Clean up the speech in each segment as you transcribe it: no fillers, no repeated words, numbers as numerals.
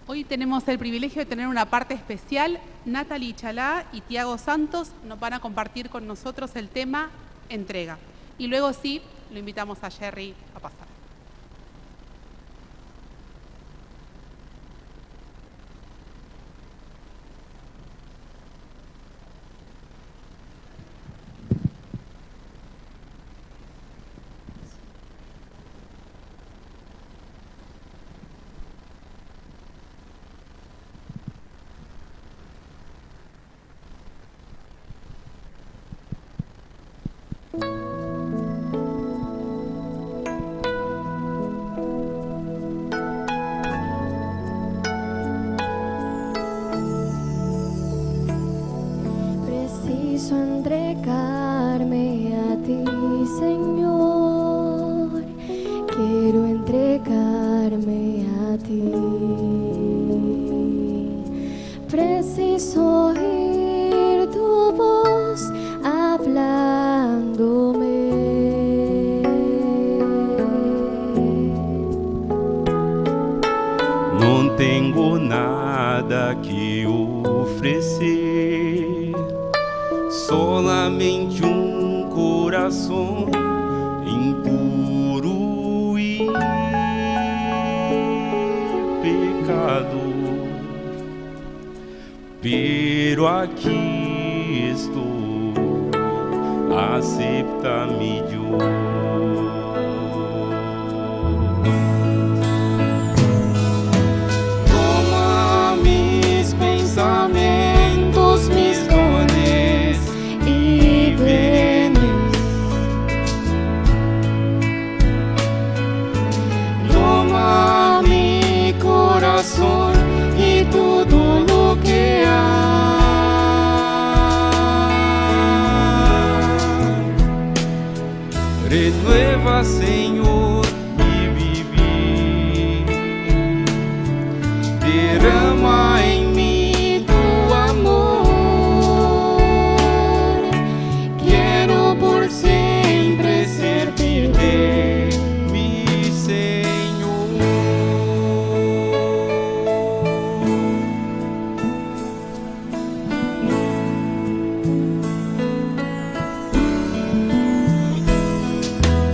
Hoy tenemos el privilegio de tener una parte especial. Natalie Chalá y Tiago Santos nos van a compartir con nosotros el tema entrega. Y luego sí, lo invitamos a Jerry a pasar. Preciso entregarme a ti, Señor. Quiero entregarme a ti. Preciso oír tu voz hablándome. Não tenho nada que oferecer, solamente coração impuro e pecado. Pero aqui estou, acepta-me, Deus. Toma mis pensamentos, mis dones y bienes. Toma mi corazón y todo lo que hay. Renueva, Senhor, mi vivir. Derrama en mí tu amor. Quiero por siempre servirte, mi Señor.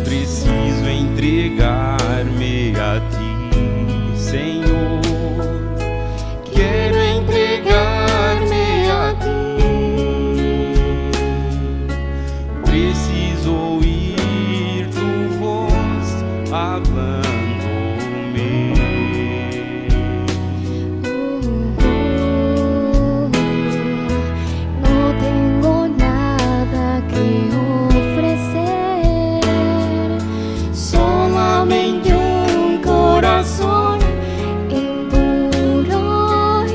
Preciso entregar-me a ti, Senhor. Quero entregar-me a ti. Preciso ouvir tu voz hablando-me. No tengo nada que ofrecer, solamente corazón impuro y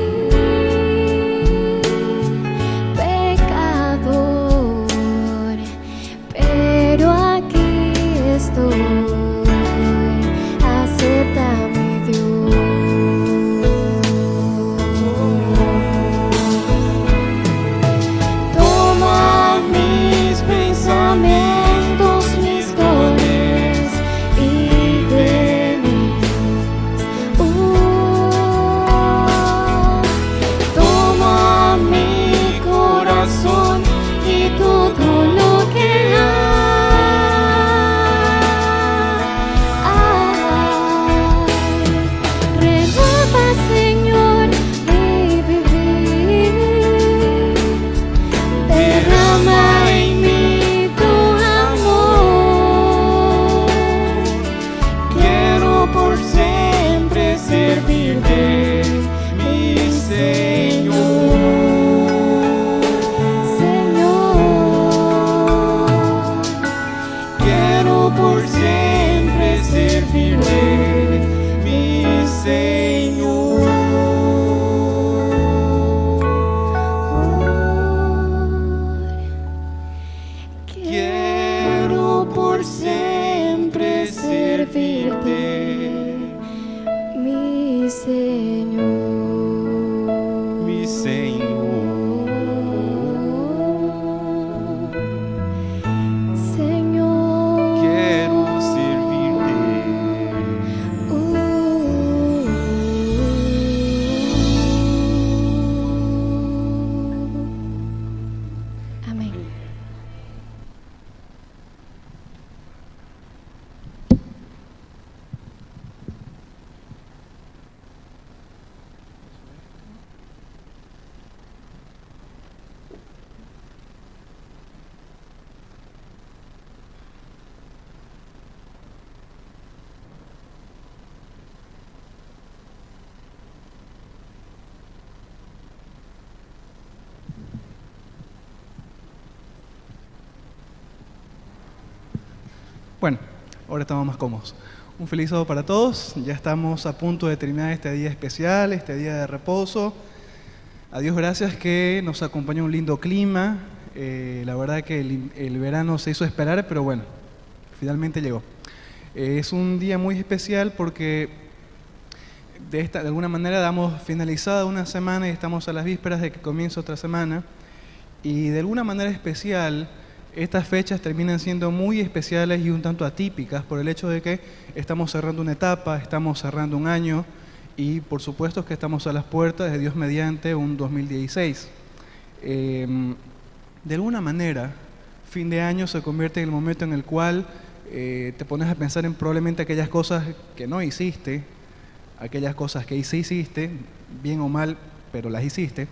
pecador, pero aquí estoy, acéptame, Dios. Toma mis pensamientos, mis dones y bienes. Toma mi corazón y todo lo que hay. Renueva, Señor, mi vivir. Derrama en mí tu amor. Quiero por siempre servirte, mi Señor. Señor, quiero por siempre servirte, mi Señor. Quiero por siempre servirte, mi Señor. Bueno, ahora estamos más cómodos. Un feliz sábado para todos. Ya estamos a punto de terminar este día especial, este día de reposo. A Dios gracias que nos acompañó un lindo clima. La verdad que el verano se hizo esperar, pero bueno, finalmente llegó. Es un día muy especial porque de alguna manera damos finalizada una semana y estamos a las vísperas de que comience otra semana. Y de alguna manera especial, estas fechas terminan siendo muy especiales y un tanto atípicas por el hecho de que estamos cerrando una etapa, estamos cerrando un año y por supuesto que estamos a las puertas de Dios mediante un 2016. De alguna manera, fin de año se convierte en el momento en el cual te pones a pensar en probablemente aquellas cosas que no hiciste, aquellas cosas que sí hiciste, bien o mal, pero las hiciste.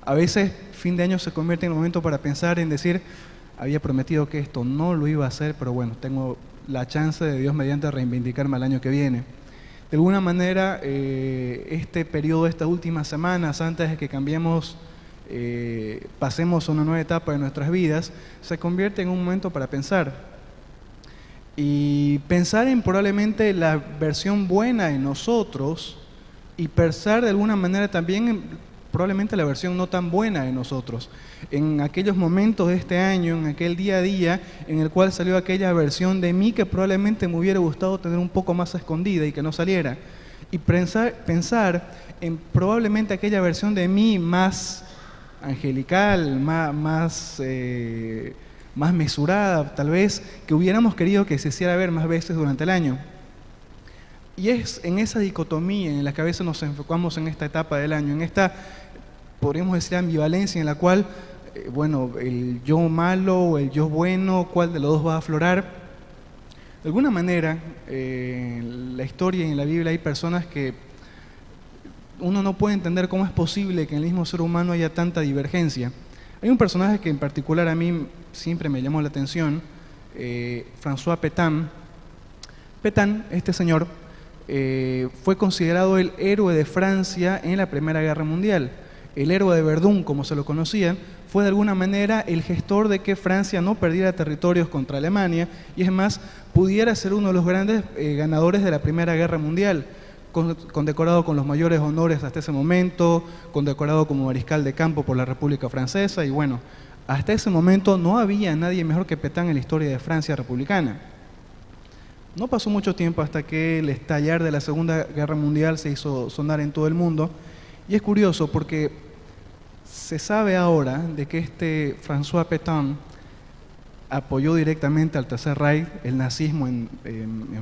A veces fin de año se convierte en el momento para pensar en decir, había prometido que esto no lo iba a hacer, pero bueno, tengo la chance de Dios mediante reivindicarme al año que viene. De alguna manera, este periodo, estas últimas semanas, antes de que cambiemos, pasemos a una nueva etapa de nuestras vidas, se convierte en un momento para pensar. Y pensar en probablemente la versión buena de nosotros y pensar de alguna manera también en probablemente la versión no tan buena de nosotros. En aquellos momentos de este año, en aquel día a día, en el cual salió aquella versión de mí que probablemente me hubiera gustado tener un poco más escondida y que no saliera. Y pensar en probablemente aquella versión de mí más angelical, más mesurada, tal vez, que hubiéramos querido que se hiciera ver más veces durante el año. Y es en esa dicotomía en la que a veces nos enfocamos en esta etapa del año, en esta, podríamos decir, ambivalencia en la cual, bueno, el yo malo o el yo bueno, ¿cuál de los dos va a aflorar? De alguna manera, en la historia y en la Biblia hay personas que uno no puede entender cómo es posible que en el mismo ser humano haya tanta divergencia. Hay un personaje que en particular a mí siempre me llamó la atención, François Pétain. Pétain, este señor, fue considerado el héroe de Francia en la Primera Guerra Mundial. El héroe de Verdún, como se lo conocía, fue de alguna manera el gestor de que Francia no perdiera territorios contra Alemania y es más, pudiera ser uno de los grandes ganadores de la Primera Guerra Mundial, condecorado con los mayores honores hasta ese momento, condecorado como mariscal de campo por la República Francesa y bueno, hasta ese momento no había nadie mejor que Pétain en la historia de Francia republicana. No pasó mucho tiempo hasta que el estallar de la Segunda Guerra Mundial se hizo sonar en todo el mundo. Y es curioso porque se sabe ahora de que este François Pétain apoyó directamente al Tercer Reich, el nazismo en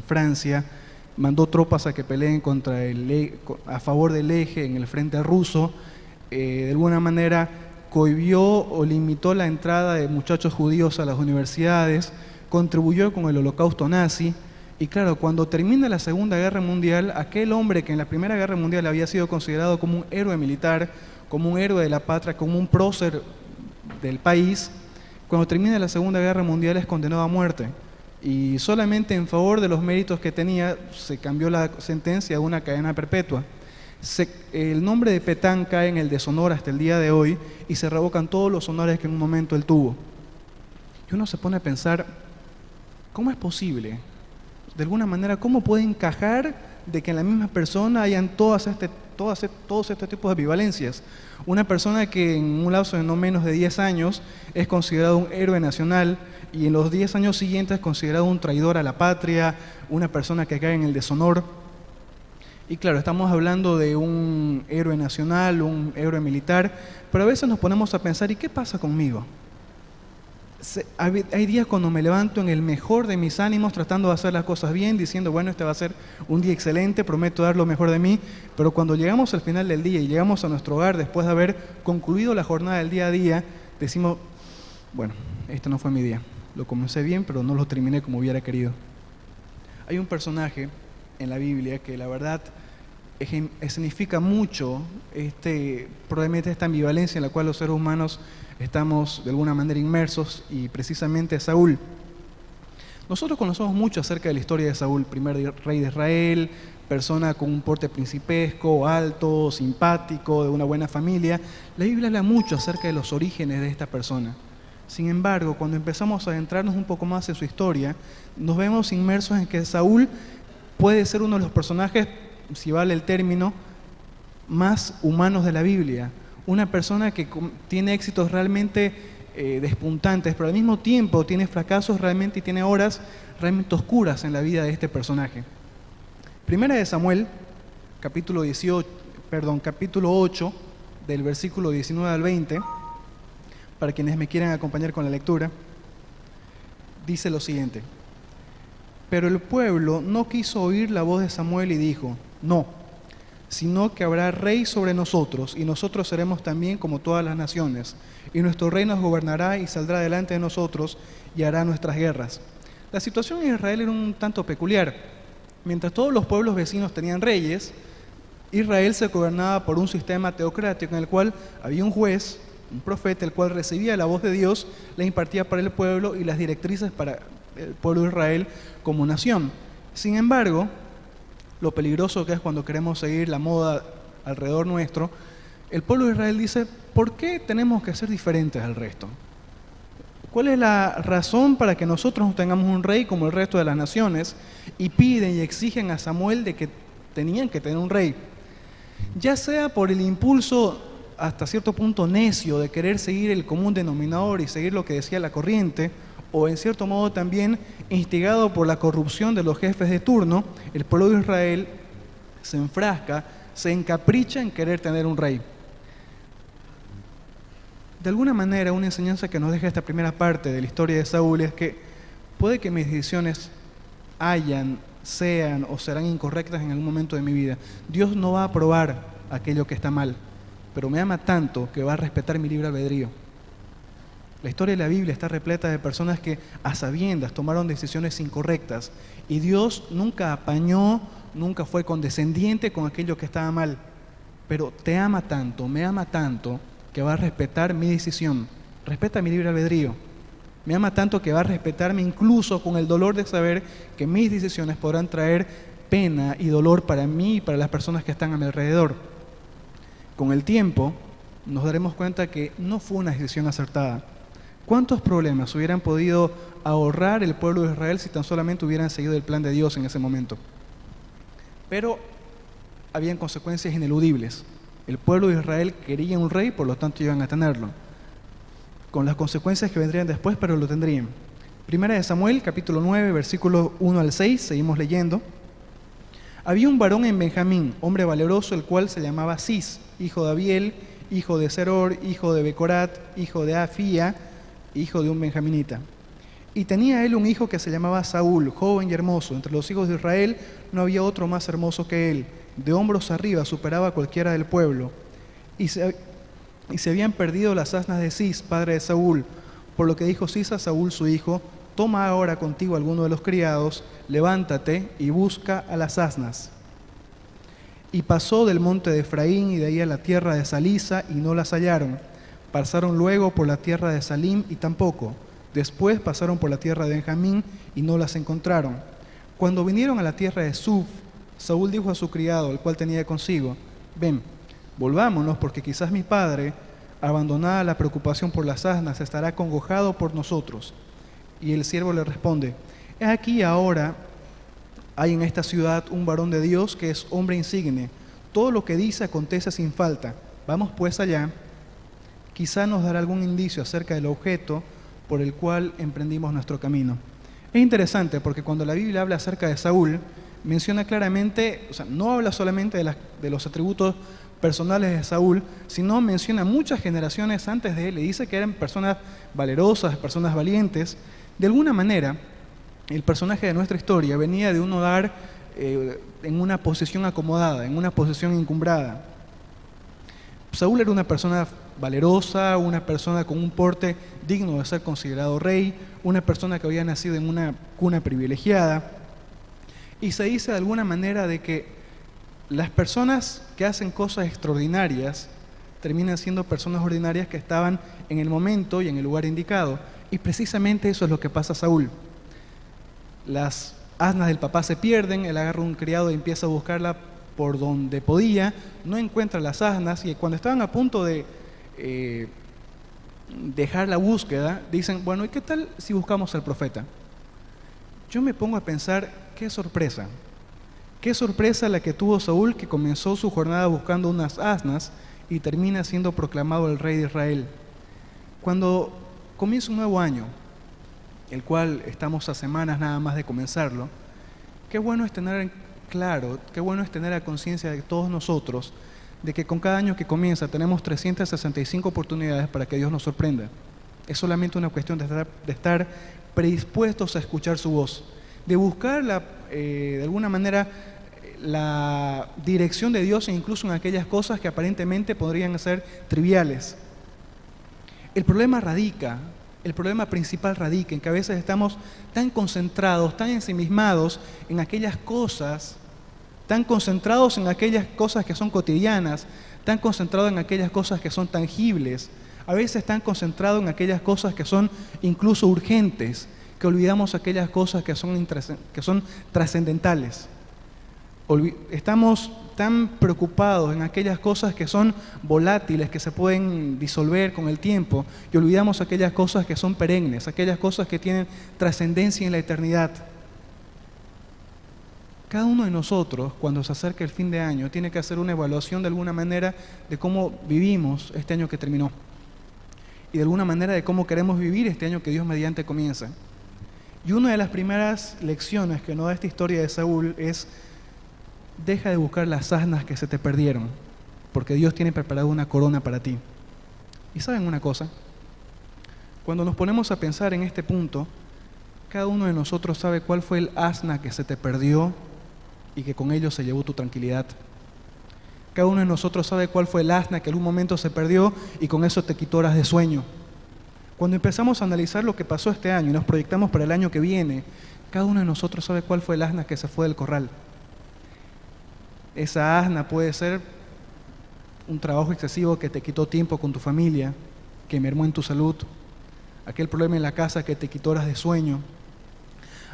Francia, mandó tropas a que peleen a favor del eje en el frente ruso, de alguna manera cohibió o limitó la entrada de muchachos judíos a las universidades, contribuyó con el holocausto nazi. Y claro, cuando termina la Segunda Guerra Mundial, aquel hombre que en la Primera Guerra Mundial había sido considerado como un héroe militar, como un héroe de la patria, como un prócer del país, cuando termina la Segunda Guerra Mundial es condenado a muerte. Y solamente en favor de los méritos que tenía se cambió la sentencia a una cadena perpetua. El nombre de Pétain cae en el deshonor hasta el día de hoy y se revocan todos los honores que en un momento él tuvo. Y uno se pone a pensar, ¿cómo es posible? De alguna manera, ¿cómo puede encajar de que en la misma persona hayan todos estos tipos de ambivalencias? Una persona que en un lapso de no menos de 10 años es considerado un héroe nacional y en los 10 años siguientes es considerado un traidor a la patria, una persona que cae en el deshonor. Y claro, estamos hablando de un héroe nacional, un héroe militar, pero a veces nos ponemos a pensar, ¿y qué pasa conmigo? Hay días cuando me levanto en el mejor de mis ánimos tratando de hacer las cosas bien, diciendo, bueno, este va a ser un día excelente, prometo dar lo mejor de mí, pero cuando llegamos al final del día y llegamos a nuestro hogar después de haber concluido la jornada del día a día, decimos, bueno, este no fue mi día, lo comencé bien, pero no lo terminé como hubiera querido. Hay un personaje en la Biblia que la verdad significa mucho probablemente esta ambivalencia en la cual los seres humanos estamos de alguna manera inmersos, y precisamente Saúl. Nosotros conocemos mucho acerca de la historia de Saúl, primer rey de Israel, persona con un porte principesco, alto, simpático, de una buena familia. La Biblia habla mucho acerca de los orígenes de esta persona. Sin embargo, cuando empezamos a adentrarnos un poco más en su historia, nos vemos inmersos en que Saúl puede ser uno de los personajes, si vale el término, más humanos de la Biblia. Una persona que tiene éxitos realmente despuntantes, pero al mismo tiempo tiene fracasos realmente y tiene horas realmente oscuras en la vida de este personaje. Primera de Samuel, capítulo 8, del versículo 19 al 20, para quienes me quieran acompañar con la lectura, dice lo siguiente: pero el pueblo no quiso oír la voz de Samuel y dijo, no, sino que habrá rey sobre nosotros, y nosotros seremos también como todas las naciones, y nuestro rey nos gobernará y saldrá delante de nosotros y hará nuestras guerras. La situación en Israel era un tanto peculiar. Mientras todos los pueblos vecinos tenían reyes, Israel se gobernaba por un sistema teocrático en el cual había un juez, un profeta, el cual recibía la voz de Dios, la impartía para el pueblo y las directrices para el pueblo de Israel como nación. Sin embargo, lo peligroso que es cuando queremos seguir la moda alrededor nuestro, el pueblo de Israel dice, ¿por qué tenemos que ser diferentes al resto? ¿Cuál es la razón para que nosotros no tengamos un rey como el resto de las naciones? Y piden y exigen a Samuel de que tenían que tener un rey. Ya sea por el impulso hasta cierto punto necio de querer seguir el común denominador y seguir lo que decía la corriente, o en cierto modo también instigado por la corrupción de los jefes de turno, el pueblo de Israel se enfrasca, se encapricha en querer tener un rey. De alguna manera, una enseñanza que nos deja esta primera parte de la historia de Saúl es que puede que mis decisiones sean o serán incorrectas en algún momento de mi vida. Dios no va a aprobar aquello que está mal, pero me ama tanto que va a respetar mi libre albedrío. La historia de la Biblia está repleta de personas que a sabiendas tomaron decisiones incorrectas y Dios nunca apañó, nunca fue condescendiente con aquello que estaba mal, pero te ama tanto, me ama tanto que va a respetar mi decisión, respeta mi libre albedrío. Me ama tanto que va a respetarme incluso con el dolor de saber que mis decisiones podrán traer pena y dolor para mí y para las personas que están a mi alrededor. Con el tiempo nos daremos cuenta que no fue una decisión acertada. ¿Cuántos problemas hubieran podido ahorrar el pueblo de Israel si tan solamente hubieran seguido el plan de Dios en ese momento? Pero habían consecuencias ineludibles. El pueblo de Israel quería un rey, por lo tanto iban a tenerlo, con las consecuencias que vendrían después, pero lo tendrían. Primera de Samuel, capítulo 9, versículos 1 al 6, seguimos leyendo. Había un varón en Benjamín, hombre valeroso, el cual se llamaba Cis, hijo de Abiel, hijo de Zeror, hijo de Becorat, hijo de Afía, hijo de un benjaminita. Y tenía él un hijo que se llamaba Saúl, joven y hermoso. Entre los hijos de Israel no había otro más hermoso que él. De hombros arriba superaba a cualquiera del pueblo. Y se habían perdido las asnas de Cis, padre de Saúl, por lo que dijo Cis a Saúl su hijo, toma ahora contigo alguno de los criados, levántate y busca a las asnas. Y pasó del monte de Efraín y de ahí a la tierra de Salisa y no las hallaron. Pasaron luego por la tierra de Salim y tampoco. Después pasaron por la tierra de Benjamín y no las encontraron. Cuando vinieron a la tierra de Suf, Saúl dijo a su criado, el cual tenía consigo, ven, volvámonos, porque quizás mi padre, abandonada la preocupación por las asnas, estará acongojado por nosotros. Y el siervo le responde, he aquí ahora hay en esta ciudad un varón de Dios que es hombre insigne. Todo lo que dice acontece sin falta. Vamos pues allá. Quizá nos dará algún indicio acerca del objeto por el cual emprendimos nuestro camino. Es interesante porque cuando la Biblia habla acerca de Saúl, menciona claramente, o sea, no habla solamente de los atributos personales de Saúl, sino menciona muchas generaciones antes de él y dice que eran personas valerosas, personas valientes. De alguna manera, el personaje de nuestra historia venía de un hogar en una posición acomodada, en una posición encumbrada. Saúl era una persona valerosa, una persona con un porte digno de ser considerado rey, una persona que había nacido en una cuna privilegiada. Y se dice de alguna manera de que las personas que hacen cosas extraordinarias terminan siendo personas ordinarias que estaban en el momento y en el lugar indicado. Y precisamente eso es lo que pasa a Saúl. Las asnas del papá se pierden, él agarra un criado y empieza a buscarla por donde podía, no encuentra las asnas y cuando estaban a punto de dejar la búsqueda, dicen, bueno, ¿y qué tal si buscamos al profeta? Yo me pongo a pensar, qué sorpresa la que tuvo Saúl, que comenzó su jornada buscando unas asnas y termina siendo proclamado el rey de Israel. Cuando comienza un nuevo año, el cual estamos a semanas nada más de comenzarlo, qué bueno es tener claro, qué bueno es tener a conciencia de todos nosotros, de que con cada año que comienza tenemos 365 oportunidades para que Dios nos sorprenda. Es solamente una cuestión de estar predispuestos a escuchar su voz, de buscar de alguna manera la dirección de Dios, incluso en aquellas cosas que aparentemente podrían ser triviales. El problema principal radica en que a veces estamos tan concentrados, tan ensimismados en aquellas cosas, tan concentrados en aquellas cosas que son cotidianas, tan concentrados en aquellas cosas que son tangibles, a veces tan concentrados en aquellas cosas que son incluso urgentes, que olvidamos aquellas cosas que son trascendentales. Estamos tan preocupados en aquellas cosas que son volátiles, que se pueden disolver con el tiempo, y olvidamos aquellas cosas que son perennes, aquellas cosas que tienen trascendencia en la eternidad. Cada uno de nosotros, cuando se acerca el fin de año, tiene que hacer una evaluación de alguna manera de cómo vivimos este año que terminó, y de alguna manera de cómo queremos vivir este año que Dios mediante comienza. Y una de las primeras lecciones que nos da esta historia de Saúl es: deja de buscar las asnas que se te perdieron, porque Dios tiene preparado una corona para ti. ¿Y saben una cosa? Cuando nos ponemos a pensar en este punto, cada uno de nosotros sabe cuál fue el asna que se te perdió y que con ello se llevó tu tranquilidad. Cada uno de nosotros sabe cuál fue el asna que en algún momento se perdió y con eso te quitó horas de sueño. Cuando empezamos a analizar lo que pasó este año y nos proyectamos para el año que viene, cada uno de nosotros sabe cuál fue el asna que se fue del corral. Esa asna puede ser un trabajo excesivo que te quitó tiempo con tu familia, que mermó en tu salud, aquel problema en la casa que te quitó horas de sueño,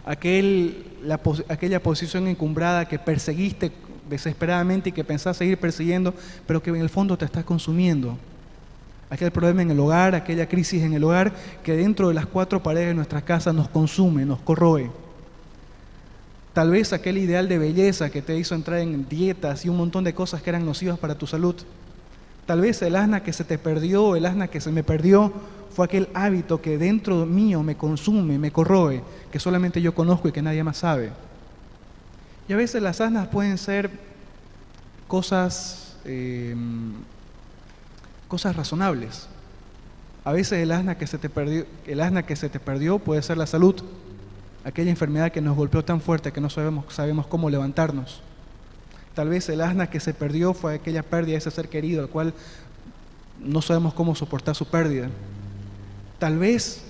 aquella posición encumbrada que perseguiste desesperadamente y que pensás seguir persiguiendo, pero que en el fondo te está consumiendo. Aquel problema en el hogar, aquella crisis en el hogar que dentro de las cuatro paredes de nuestra casa nos consume, nos corroe. Tal vez aquel ideal de belleza que te hizo entrar en dietas y un montón de cosas que eran nocivas para tu salud. Tal vez el asna que se te perdió, el asna que se me perdió, fue aquel hábito que dentro mío me consume, me corroe, que solamente yo conozco y que nadie más sabe. Y a veces las asnas pueden ser cosas razonables. A veces el asna que se te perdió puede ser la salud, aquella enfermedad que nos golpeó tan fuerte que no sabemos cómo levantarnos. Tal vez el asna que se perdió fue aquella pérdida de ese ser querido, al cual no sabemos cómo soportar su pérdida. Tal vez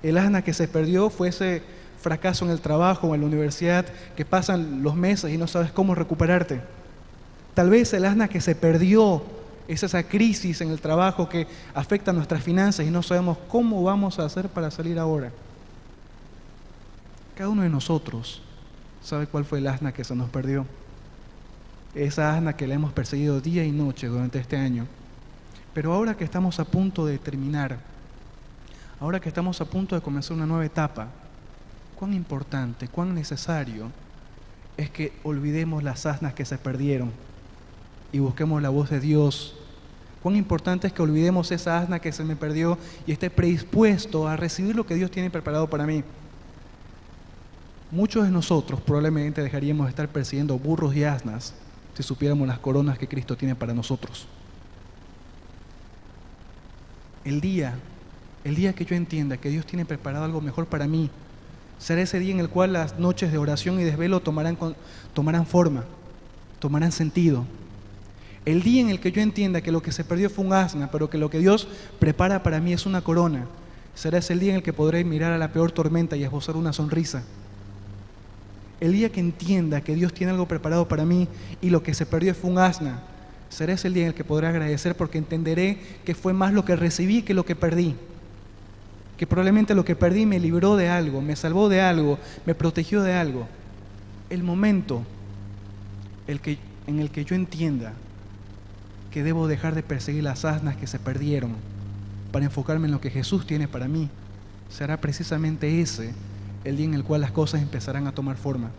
el asna que se perdió fue ese fracaso en el trabajo o en la universidad que pasan los meses y no sabes cómo recuperarte. Tal vez el asna que se perdió es esa crisis en el trabajo que afecta a nuestras finanzas y no sabemos cómo vamos a hacer para salir ahora. Cada uno de nosotros sabe cuál fue el asna que se nos perdió. Esa asna que la hemos perseguido día y noche durante este año. Pero ahora que estamos a punto de terminar, ahora que estamos a punto de comenzar una nueva etapa, cuán importante, cuán necesario es que olvidemos las asnas que se perdieron y busquemos la voz de Dios. Cuán importante es que olvidemos esa asna que se me perdió y esté predispuesto a recibir lo que Dios tiene preparado para mí. Muchos de nosotros probablemente dejaríamos de estar persiguiendo burros y asnas si supiéramos las coronas que Cristo tiene para nosotros. El día que yo entienda que Dios tiene preparado algo mejor para mí, será ese día en el cual las noches de oración y desvelo tomarán forma, tomarán sentido. El día en el que yo entienda que lo que se perdió fue un asna, pero que lo que Dios prepara para mí es una corona, será ese el día en el que podré mirar a la peor tormenta y esbozar una sonrisa. El día que entienda que Dios tiene algo preparado para mí y lo que se perdió fue un asna, será ese el día en el que podré agradecer, porque entenderé que fue más lo que recibí que lo que perdí. Que probablemente lo que perdí me libró de algo, me salvó de algo, me protegió de algo. El momento en el que yo entienda que debo dejar de perseguir las asnas que se perdieron para enfocarme en lo que Jesús tiene para mí, será precisamente ese el día en el cual las cosas empezarán a tomar forma.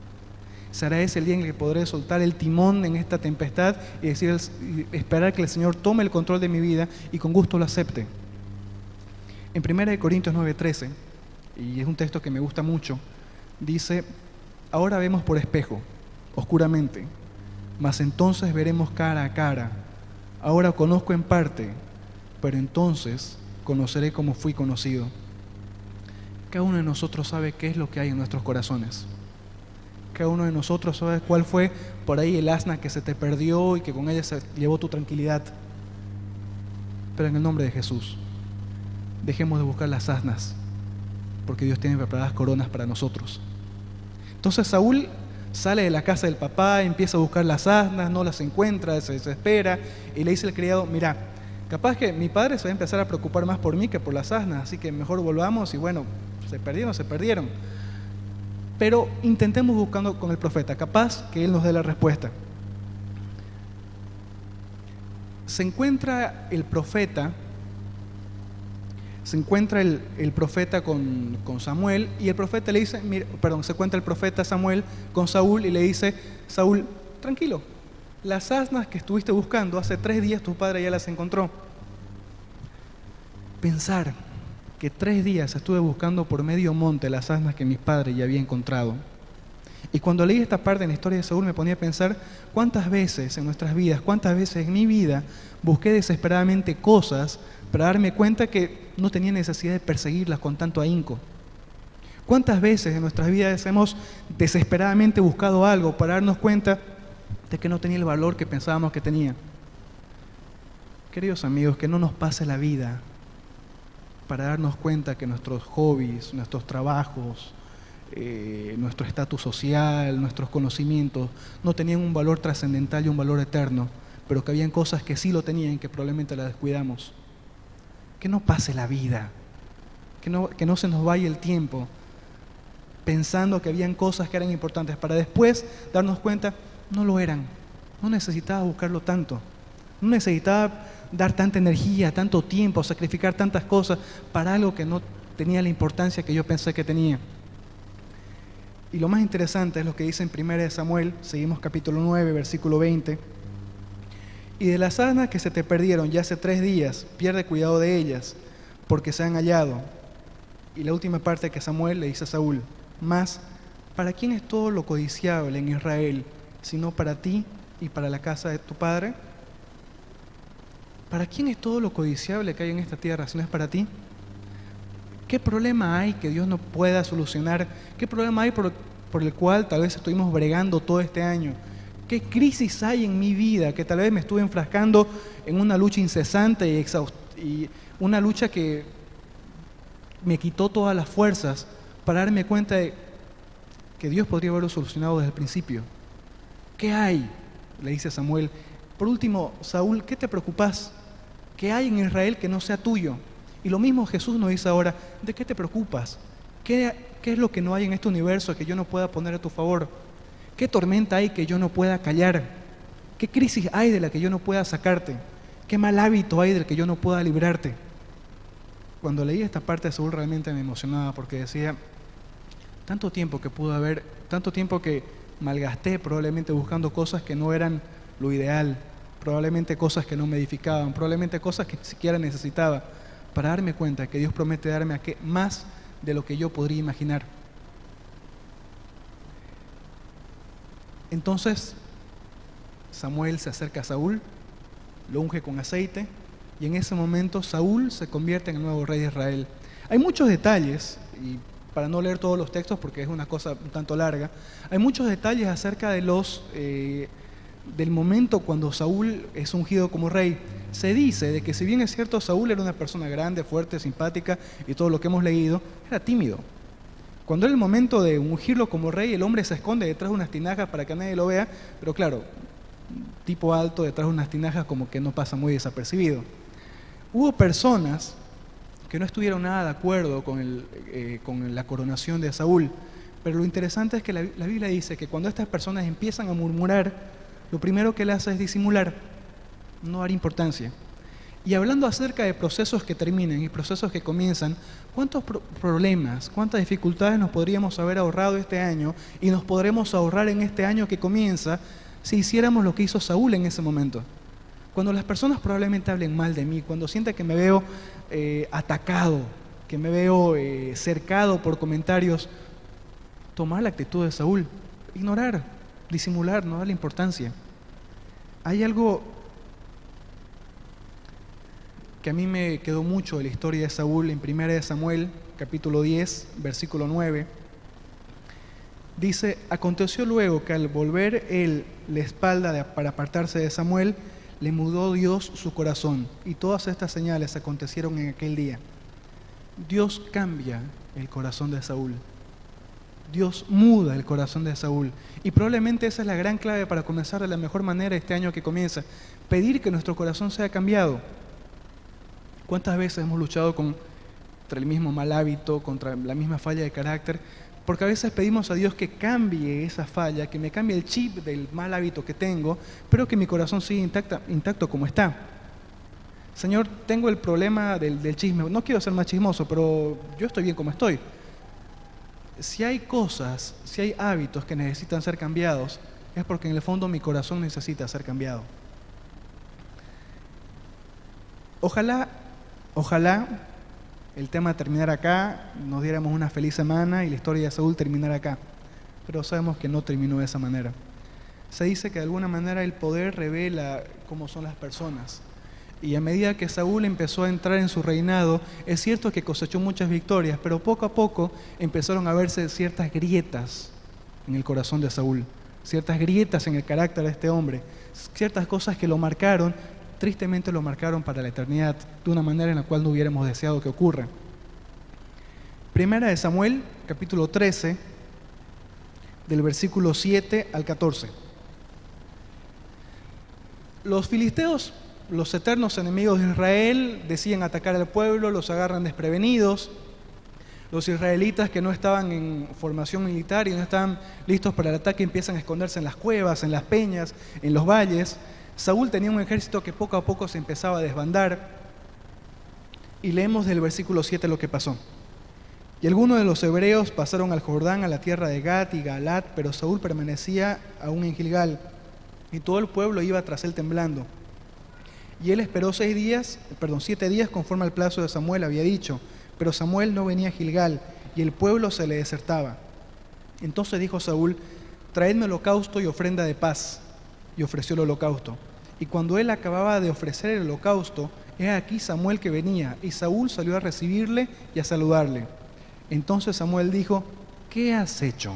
Será ese el día en el que podré soltar el timón en esta tempestad y esperar que el Señor tome el control de mi vida y con gusto lo acepte. En 1 Corintios 9:13, y es un texto que me gusta mucho, dice: ahora vemos por espejo, oscuramente, mas entonces veremos cara a cara. Ahora conozco en parte, pero entonces conoceré como fui conocido. Cada uno de nosotros sabe qué es lo que hay en nuestros corazones. Cada uno de nosotros sabe cuál fue por ahí el asna que se te perdió y que con ella se llevó tu tranquilidad. Pero en el nombre de Jesús, dejemos de buscar las asnas, porque Dios tiene preparadas coronas para nosotros. Entonces Saúl sale de la casa del papá, empieza a buscar las asnas, no las encuentra, se desespera y le dice al criado: mira, capaz que mi padre se va a empezar a preocupar más por mí que por las asnas, así que mejor volvamos y bueno, se perdieron. Pero intentemos buscando con el profeta, capaz que él nos dé la respuesta. Se encuentra el profeta con Samuel, y el profeta le dice, se encuentra el profeta Samuel con Saúl y le dice: Saúl, tranquilo, las asnas que estuviste buscando hace 3 días tu padre ya las encontró. Pensar que 3 días estuve buscando por medio monte las asnas que mi padre ya había encontrado. Y cuando leí esta parte en la historia de Saúl me ponía a pensar cuántas veces en nuestras vidas, cuántas veces en mi vida busqué desesperadamente cosas para darme cuenta que no tenía necesidad de perseguirlas con tanto ahínco. ¿Cuántas veces en nuestras vidas hemos desesperadamente buscado algo para darnos cuenta de que no tenía el valor que pensábamos que tenía? Queridos amigos, que no nos pase la vida para darnos cuenta que nuestros hobbies, nuestros trabajos, nuestro estatus social, nuestros conocimientos no tenían un valor trascendental y un valor eterno, pero que habían cosas que sí lo tenían y que probablemente las descuidamos. Que no pase la vida, que no se nos vaya el tiempo pensando que habían cosas que eran importantes para después darnos cuenta no lo eran. No necesitaba buscarlo tanto, no necesitaba dar tanta energía, tanto tiempo, sacrificar tantas cosas para algo que no tenía la importancia que yo pensé que tenía. Y lo más interesante es lo que dice en 1 Samuel, seguimos capítulo 9, versículo 20. Y de las asnas que se te perdieron ya hace 3 días, pierde cuidado de ellas, porque se han hallado. Y la última parte que Samuel le dice a Saúl: mas, ¿para quién es todo lo codiciable en Israel, sino para ti y para la casa de tu padre? ¿Para quién es todo lo codiciable que hay en esta tierra, si no es para ti? ¿Qué problema hay que Dios no pueda solucionar? ¿Qué problema hay por el cual tal vez estuvimos bregando todo este año? ¿Qué crisis hay en mi vida que tal vez me estuve enfrascando en una lucha incesante y una lucha que me quitó todas las fuerzas para darme cuenta de que Dios podría haberlo solucionado desde el principio? ¿Qué hay? Le dice Samuel. Por último, Saúl, ¿qué te preocupas? ¿Qué hay en Israel que no sea tuyo? Y lo mismo Jesús nos dice ahora: ¿de qué te preocupas? ¿Qué es lo que no hay en este universo que yo no pueda poner a tu favor? ¿Qué tormenta hay que yo no pueda callar? ¿Qué crisis hay de la que yo no pueda sacarte? ¿Qué mal hábito hay del que yo no pueda librarte? Cuando leí esta parte de Saúl realmente me emocionaba, porque decía: tanto tiempo que pudo haber, tanto tiempo que malgasté probablemente buscando cosas que no eran lo ideal, probablemente cosas que no me edificaban, probablemente cosas que ni siquiera necesitaba, para darme cuenta que Dios promete darme más de lo que yo podría imaginar. Entonces Samuel se acerca a Saúl, lo unge con aceite, y en ese momento Saúl se convierte en el nuevo rey de Israel. Hay muchos detalles, y para no leer todos los textos porque es una cosa un tanto larga, hay muchos detalles acerca de del momento cuando Saúl es ungido como rey. Se dice de que, si bien es cierto, Saúl era una persona grande, fuerte, simpática y todo lo que hemos leído, era tímido. Cuando era el momento de ungirlo como rey, el hombre se esconde detrás de unas tinajas para que nadie lo vea, pero claro, tipo alto detrás de unas tinajas como que no pasa muy desapercibido. Hubo personas que no estuvieron nada de acuerdo con la coronación de Saúl, pero lo interesante es que la Biblia dice que cuando estas personas empiezan a murmurar, lo primero que él hace es disimular, no dar importancia. Y hablando acerca de procesos que terminan y procesos que comienzan, ¿cuántos problemas, cuántas dificultades nos podríamos haber ahorrado este año y nos podremos ahorrar en este año que comienza si hiciéramos lo que hizo Saúl en ese momento? Cuando las personas probablemente hablen mal de mí, cuando sienta que me veo atacado, que me veo cercado por comentarios, tomar la actitud de Saúl, ignorar, disimular, no darle importancia. Hay algo que a mí me quedó mucho de la historia de Saúl en 1 Samuel, capítulo 10, versículo 9. Dice: aconteció luego que al volver él la espalda para apartarse de Samuel, le mudó Dios su corazón, y todas estas señales acontecieron en aquel día. Dios cambia el corazón de Saúl. Dios muda el corazón de Saúl. Y probablemente esa es la gran clave para comenzar de la mejor manera este año que comienza. Pedir que nuestro corazón sea cambiado. ¿Cuántas veces hemos luchado contra el mismo mal hábito, contra la misma falla de carácter? Porque a veces pedimos a Dios que cambie esa falla, que me cambie el chip del mal hábito que tengo, pero que mi corazón siga intacto como está. Señor, tengo el problema del chisme. No quiero ser más chismoso, pero yo estoy bien como estoy. Si hay cosas, si hay hábitos que necesitan ser cambiados, es porque en el fondo mi corazón necesita ser cambiado. Ojalá el tema terminara acá, nos diéramos una feliz semana y la historia de Saúl terminara acá. Pero sabemos que no terminó de esa manera. Se dice que de alguna manera el poder revela cómo son las personas. Y a medida que Saúl empezó a entrar en su reinado, es cierto que cosechó muchas victorias, pero poco a poco empezaron a verse ciertas grietas en el corazón de Saúl, ciertas grietas en el carácter de este hombre, ciertas cosas que lo marcaron, tristemente lo marcaron para la eternidad, de una manera en la cual no hubiéramos deseado que ocurra. 1 Samuel, capítulo 13, del versículo 7 al 14. Los filisteos, los eternos enemigos de Israel, deciden atacar al pueblo, los agarran desprevenidos. Los israelitas que no estaban en formación militar y no estaban listos para el ataque empiezan a esconderse en las cuevas, en las peñas, en los valles. Saúl tenía un ejército que poco a poco se empezaba a desbandar. Y leemos del versículo 7 lo que pasó. Y algunos de los hebreos pasaron al Jordán, a la tierra de Gat y Galaad, pero Saúl permanecía aún en Gilgal, y todo el pueblo iba tras él temblando. Y él esperó 7 días conforme al plazo de Samuel había dicho, pero Samuel no venía a Gilgal, y el pueblo se le desertaba. Entonces dijo Saúl: traedme holocausto y ofrenda de paz. Y ofreció el holocausto. Y cuando él acababa de ofrecer el holocausto, he aquí Samuel que venía, y Saúl salió a recibirle y a saludarle. Entonces Samuel dijo: ¿qué has hecho?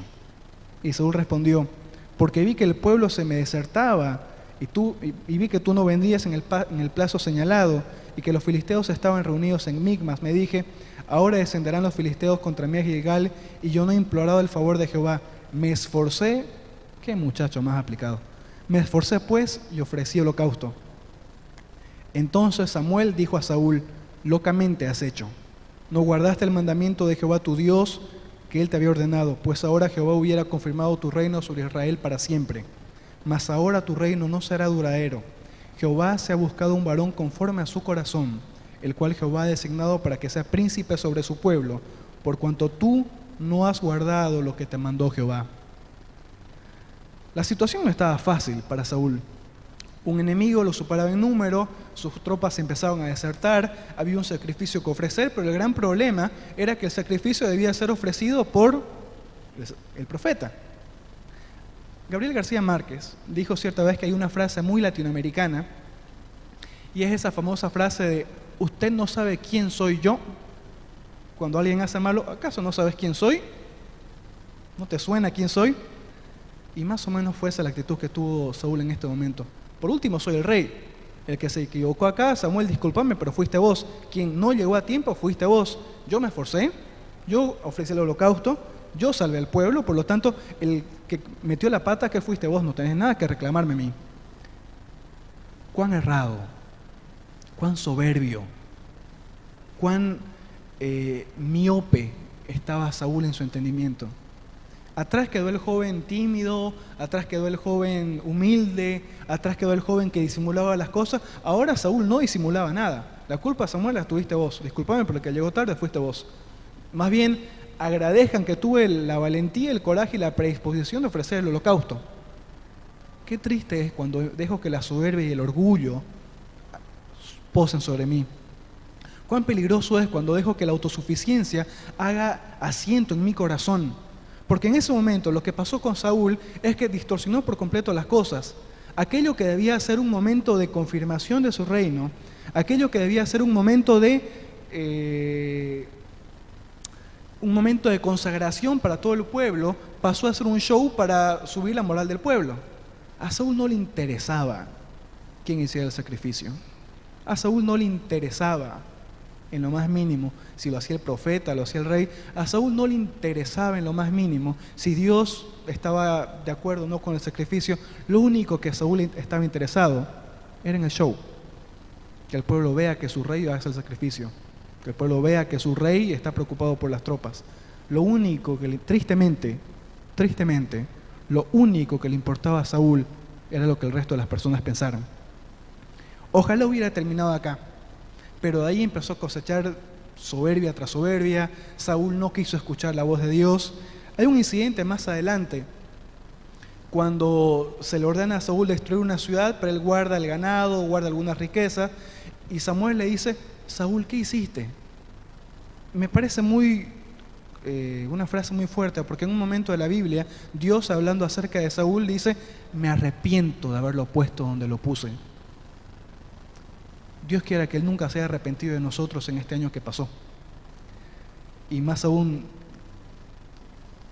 Y Saúl respondió: porque vi que el pueblo se me desertaba, y vi que tú no vendías en el plazo señalado, y que los filisteos estaban reunidos en Micmas. Me dije: ahora descenderán los filisteos contra mí a Gilgal, y yo no he implorado el favor de Jehová. Me esforcé, qué muchacho más aplicado. Me esforcé pues y ofrecí holocausto. Entonces Samuel dijo a Saúl: locamente has hecho. No guardaste el mandamiento de Jehová tu Dios que él te había ordenado, pues ahora Jehová hubiera confirmado tu reino sobre Israel para siempre. Mas ahora tu reino no será duradero. Jehová se ha buscado un varón conforme a su corazón, el cual Jehová ha designado para que sea príncipe sobre su pueblo, por cuanto tú no has guardado lo que te mandó Jehová. La situación no estaba fácil para Saúl. Un enemigo lo superaba en número, sus tropas empezaron a desertar, había un sacrificio que ofrecer, pero el gran problema era que el sacrificio debía ser ofrecido por el profeta. Gabriel García Márquez dijo cierta vez que hay una frase muy latinoamericana, y es esa famosa frase de: ¿usted no sabe quién soy yo? Cuando alguien hace malo, ¿acaso no sabes quién soy? ¿No te suena quién soy? Y más o menos fue esa la actitud que tuvo Saúl en este momento. Por último, soy el rey. El que se equivocó acá: Samuel, discúlpame, pero fuiste vos. Quien no llegó a tiempo fuiste vos. Yo me esforcé, yo ofrecí el holocausto, yo salvé al pueblo, por lo tanto, el que metió la pata, que fuiste vos, no tenés nada que reclamarme a mí. Cuán errado, cuán soberbio, cuán miope estaba Saúl en su entendimiento. Atrás quedó el joven tímido, atrás quedó el joven humilde, atrás quedó el joven que disimulaba las cosas. Ahora Saúl no disimulaba nada. La culpa, Samuel, la tuviste vos. Disculpame, pero el que llegó tarde fuiste vos. Más bien, agradezcan que tuve la valentía, el coraje y la predisposición de ofrecer el holocausto. Qué triste es cuando dejo que la soberbia y el orgullo posen sobre mí. Cuán peligroso es cuando dejo que la autosuficiencia haga asiento en mi corazón. Porque en ese momento lo que pasó con Saúl es que distorsionó por completo las cosas. Aquello que debía ser un momento de confirmación de su reino, aquello que debía ser un momento de consagración para todo el pueblo, pasó a ser un show para subir la moral del pueblo. A Saúl no le interesaba quién hiciera el sacrificio. A Saúl no le interesaba en lo más mínimo si lo hacía el profeta, lo hacía el rey. A Saúl no le interesaba en lo más mínimo si Dios estaba de acuerdo o no con el sacrificio. Lo único que a Saúl estaba interesado era en el show. Que el pueblo vea que su rey hace el sacrificio, que el pueblo vea que su rey está preocupado por las tropas. Lo único que tristemente, lo único que le importaba a Saúl era lo que el resto de las personas pensaran. Ojalá hubiera terminado acá, pero de ahí empezó a cosechar soberbia tras soberbia. Saúl no quiso escuchar la voz de Dios. Hay un incidente más adelante, cuando se le ordena a Saúl destruir una ciudad, pero él guarda el ganado, guarda algunas riquezas, y Samuel le dice: Saúl, ¿qué hiciste? Me parece una frase muy fuerte, porque en un momento de la Biblia, Dios, hablando acerca de Saúl, dice: me arrepiento de haberlo puesto donde lo puse. Dios quiera que Él nunca se haya arrepentido de nosotros en este año que pasó. Y más aún,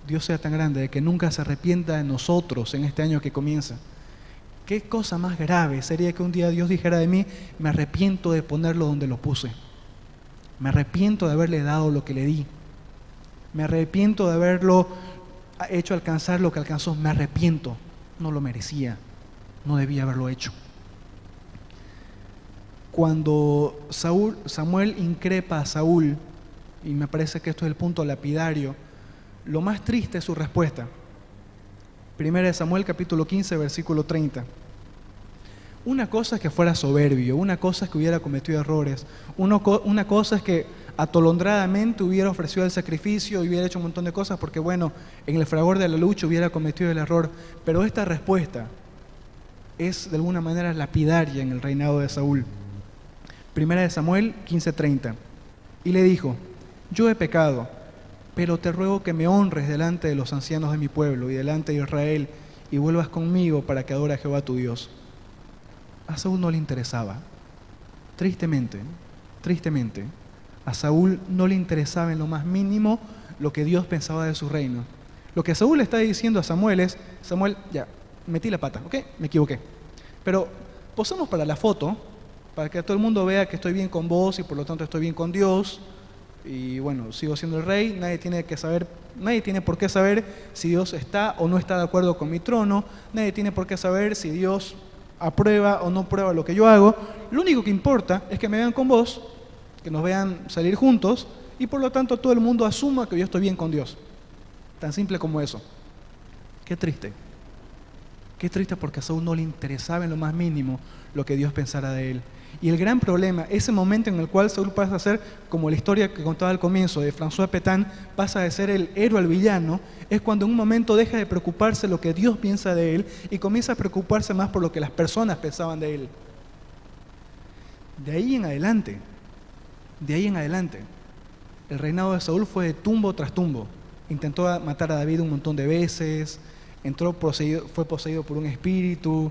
Dios sea tan grande de que nunca se arrepienta de nosotros en este año que comienza. ¿Qué cosa más grave sería que un día Dios dijera de mí: me arrepiento de ponerlo donde lo puse? Me arrepiento de haberle dado lo que le di. Me arrepiento de haberlo hecho alcanzar lo que alcanzó. Me arrepiento. No lo merecía. No debía haberlo hecho. Cuando Samuel increpa a Saúl, y me parece que esto es el punto lapidario, lo más triste es su respuesta. 1 Samuel capítulo 15, versículo 30. Una cosa es que fuera soberbio, una cosa es que hubiera cometido errores, una cosa es que atolondradamente hubiera ofrecido el sacrificio, hubiera hecho un montón de cosas porque, bueno, en el fragor de la lucha hubiera cometido el error. Pero esta respuesta es de alguna manera lapidaria en el reinado de Saúl. 1 Samuel 15:30. Y le dijo: yo he pecado, pero te ruego que me honres delante de los ancianos de mi pueblo y delante de Israel, y vuelvas conmigo para que adore a Jehová tu Dios. A Saúl no le interesaba. Tristemente, a Saúl no le interesaba en lo más mínimo lo que Dios pensaba de su reino. Lo que Saúl le está diciendo a Samuel es: Samuel, ya, metí la pata, ¿ok? Me equivoqué. Pero posamos para la foto, para que todo el mundo vea que estoy bien con vos y por lo tanto estoy bien con Dios. Y bueno, sigo siendo el rey. Nadie tiene por qué saber si Dios está o no está de acuerdo con mi trono. Nadie tiene por qué saber si Dios aprueba o no aprueba lo que yo hago. Lo único que importa es que me vean con vos, que nos vean salir juntos, y por lo tanto todo el mundo asuma que yo estoy bien con Dios. Tan simple como eso. Qué triste. Qué triste, porque a Saúl no le interesaba en lo más mínimo lo que Dios pensara de él. Y el gran problema, ese momento en el cual Saúl pasa a ser, como la historia que contaba al comienzo de François Pétain, pasa de ser el héroe al villano, es cuando en un momento deja de preocuparse lo que Dios piensa de él y comienza a preocuparse más por lo que las personas pensaban de él. De ahí en adelante, el reinado de Saúl fue de tumbo tras tumbo. Intentó matar a David un montón de veces, fue poseído por un espíritu,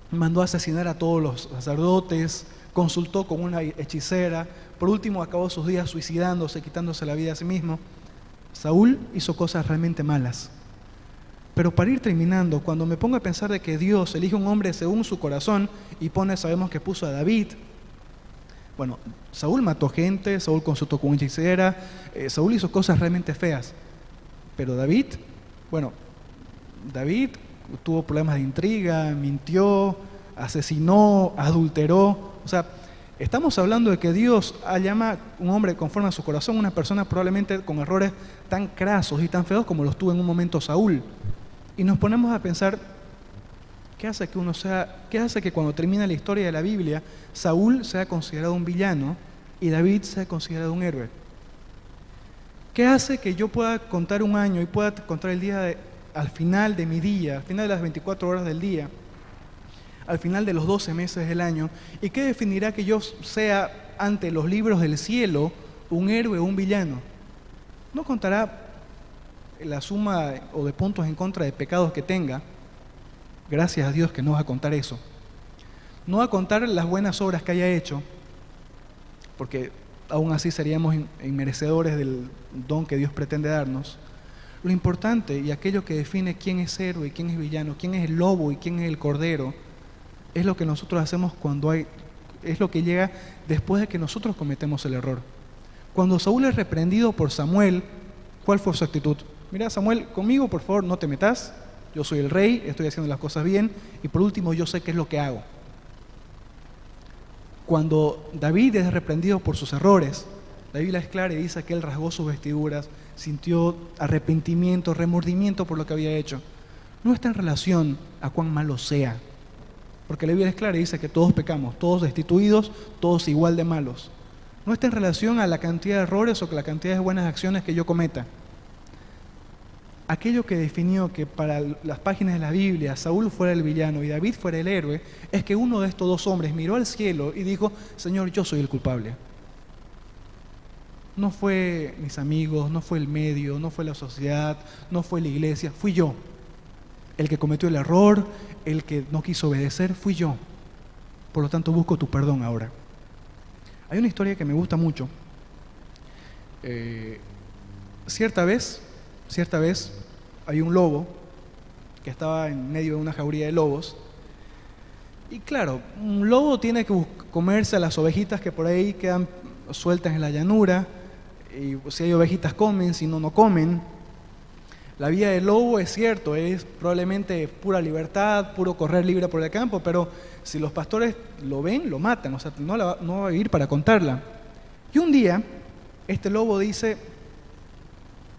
mandó a asesinar a todos los sacerdotes, consultó con una hechicera, por último acabó sus días suicidándose, quitándose la vida a sí mismo. Saúl hizo cosas realmente malas. Pero para ir terminando, cuando me pongo a pensar de que Dios elige un hombre según su corazón y sabemos que puso a David. Bueno, Saúl mató gente, Saúl consultó con una hechicera, Saúl hizo cosas realmente feas. Pero David tuvo problemas de intriga, mintió, asesinó, adulteró. O sea, Estamos hablando de que Dios llama un hombre conforme a su corazón, una persona probablemente con errores tan crasos y tan feos como los tuvo en un momento Saúl. Y nos ponemos a pensar, ¿qué hace que cuando termina la historia de la Biblia, Saúl sea considerado un villano y David sea considerado un héroe? ¿Qué hace que yo pueda contar un año y pueda contar el día al final de mi día, al final de las 24 horas del día, al final de los 12 meses del año? ¿Y qué definirá que yo sea ante los libros del cielo un héroe o un villano? No contará la suma o de puntos en contra de pecados que tenga. Gracias a Dios que no va a contar eso. No va a contar las buenas obras que haya hecho, porque aún así seríamos inmerecedores del don que Dios pretende darnos. Lo importante y aquello que define quién es héroe y quién es villano, quién es el lobo y quién es el cordero, es lo que nosotros hacemos es lo que llega después de que nosotros cometemos el error. Cuando Saúl es reprendido por Samuel, ¿cuál fue su actitud? Mira, Samuel, conmigo por favor no te metas, yo soy el rey, estoy haciendo las cosas bien y por último yo sé qué es lo que hago. Cuando David es reprendido por sus errores, la Biblia es clara y dice que él rasgó sus vestiduras, sintió arrepentimiento, remordimiento por lo que había hecho. No está en relación a cuán malo sea, porque la Biblia es clara y dice que todos pecamos, todos destituidos, todos igual de malos. No está en relación a la cantidad de errores o que la cantidad de buenas acciones que yo cometa. Aquello que definió que para las páginas de la Biblia Saúl fuera el villano y David fuera el héroe, es que uno de estos dos hombres miró al cielo y dijo: Señor, yo soy el culpable. No fue mis amigos, no fue el medio, no fue la sociedad, no fue la iglesia, fui yo. El que cometió el error, el que no quiso obedecer, fui yo. Por lo tanto, busco tu perdón ahora. Hay una historia que me gusta mucho. Cierta vez hay un lobo que estaba en medio de una jauría de lobos. Y claro, un lobo tiene que comerse a las ovejitas que por ahí quedan sueltas en la llanura. Y si hay ovejitas comen, si no, no comen. La vida del lobo es cierto, es probablemente pura libertad, puro correr libre por el campo, pero si los pastores lo ven, lo matan, o sea, no va a vivir para contarla. Y un día, este lobo dice: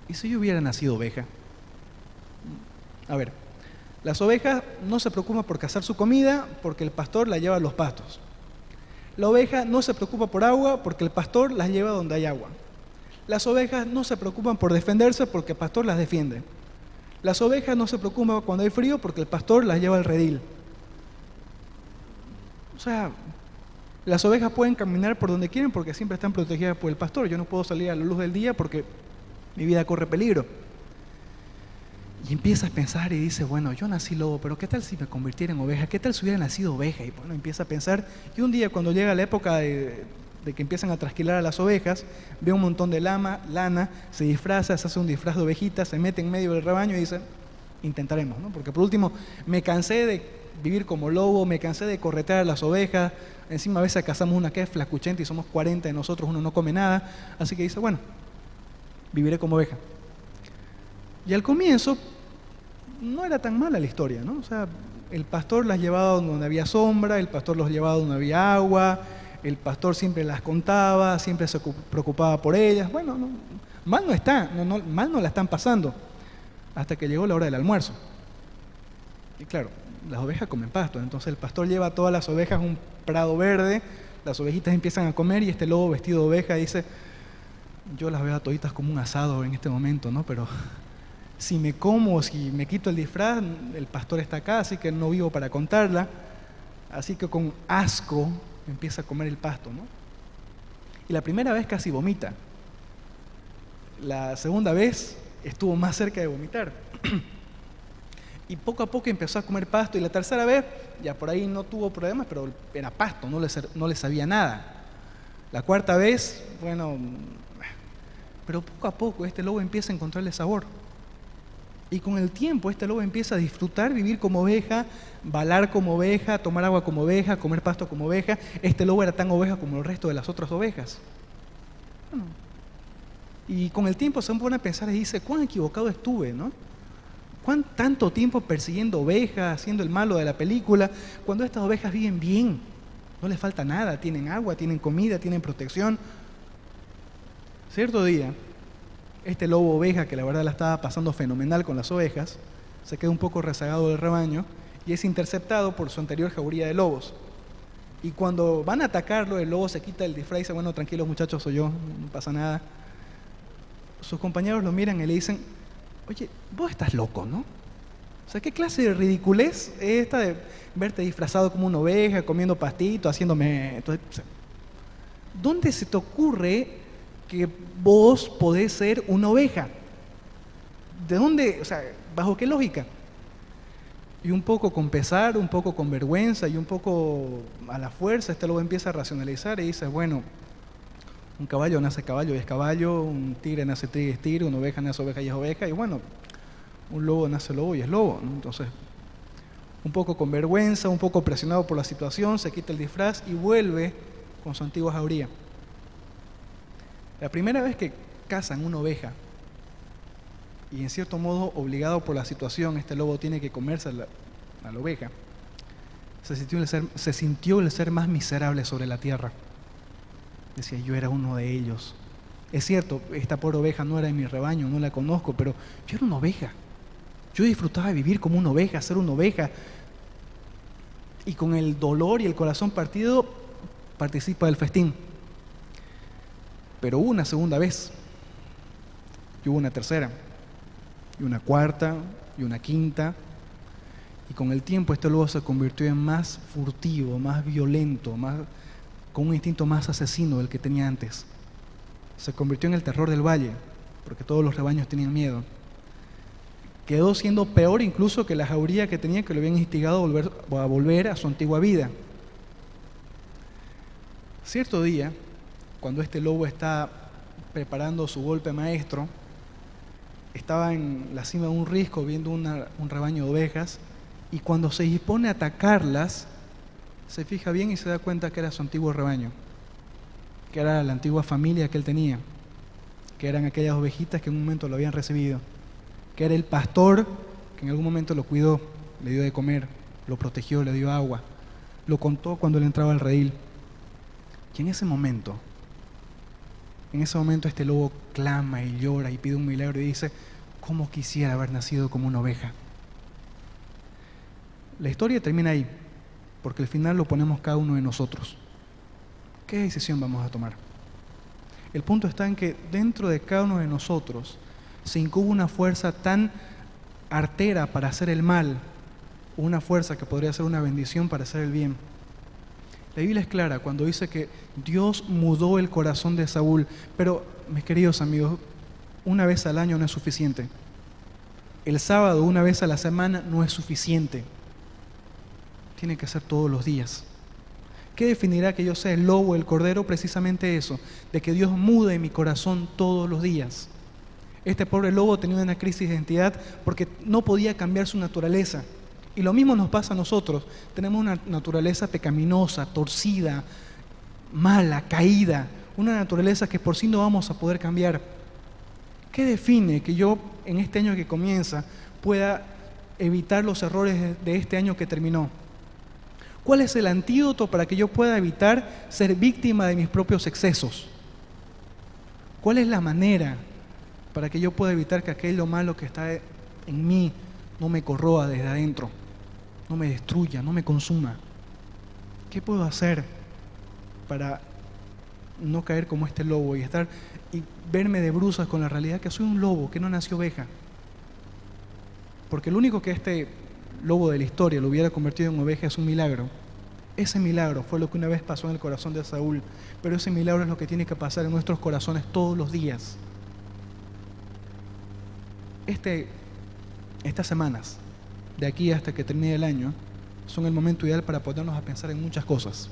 ¿y si yo hubiera nacido oveja? A ver, las ovejas no se preocupan por cazar su comida porque el pastor la lleva a los pastos. La oveja no se preocupa por agua porque el pastor las lleva donde hay agua. Las ovejas no se preocupan por defenderse porque el pastor las defiende. Las ovejas no se preocupan cuando hay frío porque el pastor las lleva al redil. O sea, las ovejas pueden caminar por donde quieren porque siempre están protegidas por el pastor. Yo no puedo salir a la luz del día porque mi vida corre peligro. Y empieza a pensar y dice: bueno, yo nací lobo, pero ¿qué tal si me convirtiera en oveja? ¿Qué tal si hubiera nacido oveja? Y bueno, empieza a pensar. Y un día, cuando llega la época de que empiezan a trasquilar a las ovejas, ve un montón de lana, se disfraza, se hace un disfraz de ovejita, se mete en medio del rebaño y dice: intentaremos, ¿no? Porque por último, me cansé de vivir como lobo, me cansé de corretear a las ovejas, encima a veces cazamos una que es flacuchenta y somos 40 de nosotros, uno no come nada, así que dice: bueno, viviré como oveja. Y al comienzo no era tan mala la historia, ¿no? O sea, el pastor las llevaba donde había sombra, el pastor los llevaba donde había agua, el pastor siempre las contaba, siempre se preocupaba por ellas. Bueno, mal no está, mal no la están pasando, hasta que llegó la hora del almuerzo. Y claro, las ovejas comen pasto, entonces el pastor lleva a todas las ovejas a un prado verde, las ovejitas empiezan a comer y este lobo vestido de oveja dice: yo las veo a toditas como un asado en este momento, ¿no? Pero si me como, si me quito el disfraz, el pastor está acá, así que no vivo para contarla. Así que con asco empieza a comer el pasto, ¿no? Y la primera vez casi vomita. La segunda vez estuvo más cerca de vomitar. Y poco a poco empezó a comer pasto. Y la tercera vez, ya por ahí no tuvo problemas, pero era pasto, no le sabía nada. La cuarta vez, bueno, pero poco a poco este lobo empieza a encontrarle sabor. Y con el tiempo este lobo empieza a disfrutar, vivir como oveja, balar como oveja, tomar agua como oveja, comer pasto como oveja. Este lobo era tan oveja como el resto de las otras ovejas. Bueno, y con el tiempo se pone a pensar y dice: cuán equivocado estuve, ¿no? Cuán tanto tiempo persiguiendo ovejas, haciendo el malo de la película, cuando estas ovejas viven bien. No les falta nada, tienen agua, tienen comida, tienen protección. Cierto día, este lobo oveja, que la verdad la estaba pasando fenomenal con las ovejas, se queda un poco rezagado del rebaño y es interceptado por su anterior jauría de lobos. Y cuando van a atacarlo, el lobo se quita el disfraz y dice, bueno, tranquilos muchachos, soy yo, no pasa nada. Sus compañeros lo miran y le dicen, oye, vos estás loco, ¿no? O sea, ¿qué clase de ridiculez es esta de verte disfrazado como una oveja, comiendo pastito, haciéndome... Entonces, ¿dónde se te ocurre que vos podés ser una oveja? ¿De dónde? O sea, ¿bajo qué lógica? Y un poco con pesar, un poco con vergüenza y un poco a la fuerza, este lobo empieza a racionalizar y dice, bueno, un caballo nace caballo y es caballo, un tigre nace tigre y es tigre, una oveja nace oveja y es oveja, y bueno, un lobo nace lobo y es lobo, ¿no? Entonces, un poco con vergüenza, un poco presionado por la situación, se quita el disfraz y vuelve con su antigua jauría. La primera vez que cazan una oveja, y en cierto modo obligado por la situación, este lobo tiene que comerse a la oveja, se sintió el ser más miserable sobre la tierra. Decía, yo era uno de ellos. Es cierto, esta pobre oveja no era de mi rebaño, no la conozco, pero yo era una oveja. Yo disfrutaba de vivir como una oveja, ser una oveja. Y con el dolor y el corazón partido, participa del festín. Pero hubo una segunda vez, y hubo una tercera, y una cuarta, y una quinta. Y con el tiempo este lobo se convirtió en más furtivo, más violento, con un instinto más asesino del que tenía antes. Se convirtió en el terror del valle, porque todos los rebaños tenían miedo. Quedó siendo peor incluso que la jauría que tenía, que lo habían instigado a volver a su antigua vida. Cierto día, cuando este lobo está preparando su golpe maestro, estaba en la cima de un risco viendo un rebaño de ovejas, y cuando se dispone a atacarlas, se fija bien y se da cuenta que era su antiguo rebaño, que era la antigua familia que él tenía, que eran aquellas ovejitas que en un momento lo habían recibido, que era el pastor que en algún momento lo cuidó, le dio de comer, lo protegió, le dio agua, lo contó cuando él entraba al redil. Y en ese momento este lobo clama y llora y pide un milagro y dice, ¿cómo quisiera haber nacido como una oveja? La historia termina ahí, porque al final lo ponemos cada uno de nosotros. ¿Qué decisión vamos a tomar? El punto está en que dentro de cada uno de nosotros se incuba una fuerza tan artera para hacer el mal, una fuerza que podría ser una bendición para hacer el bien. La Biblia es clara cuando dice que Dios mudó el corazón de Saúl, pero, mis queridos amigos, una vez al año no es suficiente. El sábado, una vez a la semana, no es suficiente. Tiene que ser todos los días. ¿Qué definirá que yo sea el lobo o el cordero? Precisamente eso, de que Dios mude mi corazón todos los días. Este pobre lobo tenía una crisis de identidad porque no podía cambiar su naturaleza. Y lo mismo nos pasa a nosotros. Tenemos una naturaleza pecaminosa, torcida, mala, caída. Una naturaleza que por sí no vamos a poder cambiar. ¿Qué define que yo en este año que comienza pueda evitar los errores de este año que terminó? ¿Cuál es el antídoto para que yo pueda evitar ser víctima de mis propios excesos? ¿Cuál es la manera para que yo pueda evitar que aquello malo que está en mí no me corroa desde adentro, no me destruya, no me consuma? ¿Qué puedo hacer para no caer como este lobo y verme de bruças con la realidad que soy un lobo, que no nació oveja? Porque lo único que este lobo de la historia lo hubiera convertido en oveja es un milagro. Ese milagro fue lo que una vez pasó en el corazón de Saúl, pero ese milagro es lo que tiene que pasar en nuestros corazones todos los días. Estas semanas, de aquí hasta que termine el año, son el momento ideal para ponernos a pensar en muchas cosas.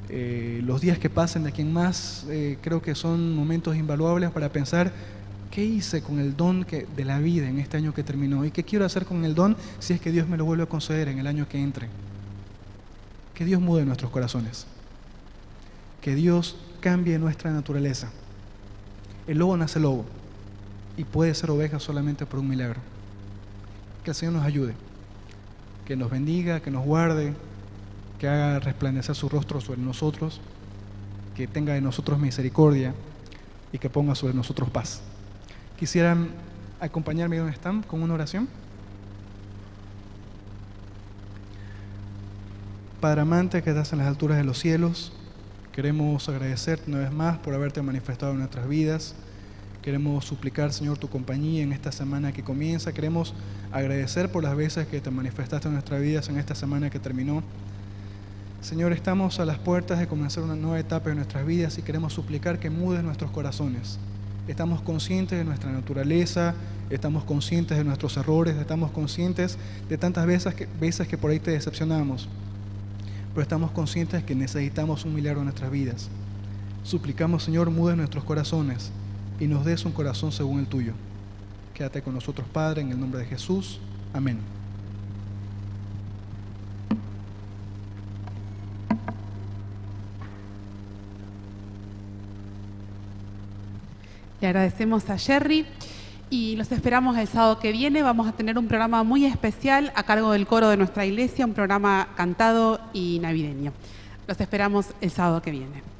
Los días que pasen de aquí en más, creo que son momentos invaluables para pensar qué hice con el don de la vida en este año que terminó y qué quiero hacer con el don si es que Dios me lo vuelve a conceder en el año que entre. Que Dios mude nuestros corazones, que Dios cambie nuestra naturaleza. El lobo nace lobo y puede ser oveja solamente por un milagro. Que el Señor nos ayude, que nos bendiga, que nos guarde que haga resplandecer su rostro sobre nosotros, que tenga de nosotros misericordia y que ponga sobre nosotros paz. ¿Quisieran acompañarme donde están con una oración? Padre amante que estás en las alturas de los cielos, queremos agradecerte una vez más por haberte manifestado en nuestras vidas. Queremos suplicar, Señor, tu compañía en esta semana que comienza. Queremos agradecer por las veces que te manifestaste en nuestras vidas en esta semana que terminó. Señor, estamos a las puertas de comenzar una nueva etapa de nuestras vidas y queremos suplicar que mudes nuestros corazones. Estamos conscientes de nuestra naturaleza, estamos conscientes de nuestros errores, estamos conscientes de tantas veces que por ahí te decepcionamos, pero estamos conscientes que necesitamos un milagro en nuestras vidas. Suplicamos, Señor, mudes nuestros corazones y nos des un corazón según el tuyo. Quédate con nosotros, Padre, en el nombre de Jesús. Amén. Le agradecemos a Jerry y los esperamos el sábado que viene. Vamos a tener un programa muy especial a cargo del coro de nuestra iglesia, un programa cantado y navideño. Los esperamos el sábado que viene.